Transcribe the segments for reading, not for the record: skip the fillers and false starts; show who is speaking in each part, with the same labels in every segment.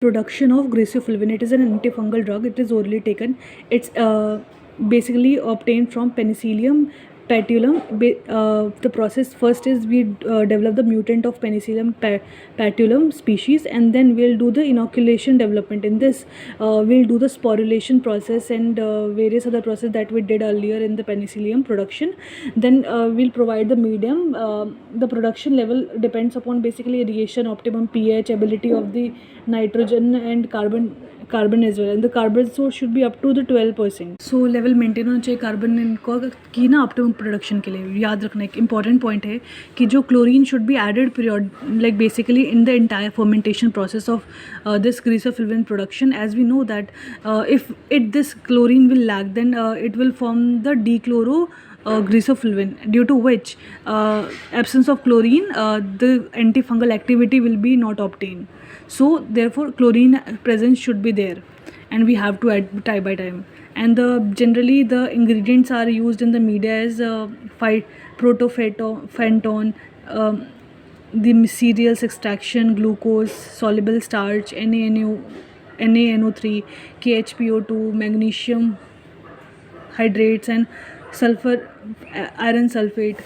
Speaker 1: Production of Grisofulvin. It is an antifungal drug. It is orally taken. It's basically obtained from Penicillium patulum. The process first is we develop the mutant of Penicillium patulum species, and then we'll do the inoculation development. In this, we'll do the sporulation process and various other process that we did earlier in the Penicillium production. Then we'll provide the medium. The production level depends upon basically irrigation, optimum pH, ability of the nitrogen and carbon as well, and the carbon source should be up to the 12%. So level maintain होना चाहिए carbon इनको की ना optimum production के लिए. याद रखना एक इंपॉर्टेंट पॉइंट है कि जो chlorine should be added period like basically in the entire fermentation process of this Grisofulvin production, as we know that if this chlorine will lag, then it will form the dechloro Grisofulvin, due to which absence of chlorine, the antifungal activity will be not obtained. So therefore chlorine presence should be there, and we have to add time by time. And generally the ingredients are used in the media as protophenton, the cereals extraction, glucose, soluble starch, NaNO3, KHPO2, magnesium hydrates, and sulfur iron sulfate.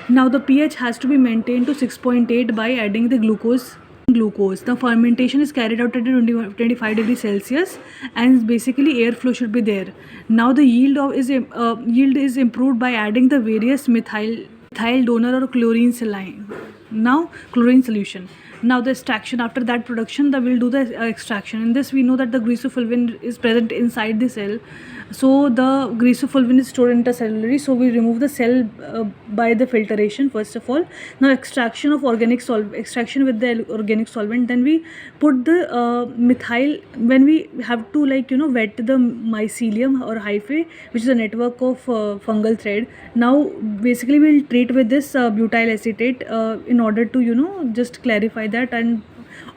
Speaker 1: Now the pH has to be maintained to 6.8 by adding the glucose. The fermentation is carried out at 25 degrees Celsius, and basically airflow should be there. Now the yield is improved by adding the various methyl donor or chlorine solution. Now the extraction, after that production, we'll do the extraction. In this we know that the Grisofulvin is present inside the cell, so the Grisofulvin is stored intercellularly, so we remove the cell by the filtration first of all. Now extraction with the organic solvent, then we put the methyl, when we have to wet the mycelium or hyphae, which is a network of fungal thread. Now basically we'll treat with this butyl acetate in order to just clarify that and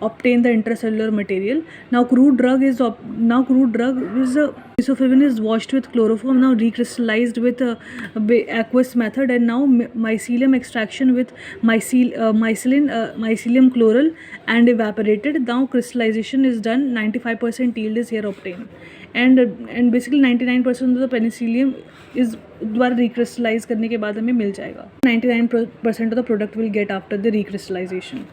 Speaker 1: obtain the intracellular material. Now crude drug is Grisofulvin is washed with chloroform, now recrystallized with aqueous method, and now mycelium extraction with mycelium chloral and evaporated. Now crystallization is done. 95% yield is here obtained, and basically 99% of the penicillium is द्वारा recrystallize करने के बाद हमें मिल जाएगा. 99% of the product will get after the recrystallization.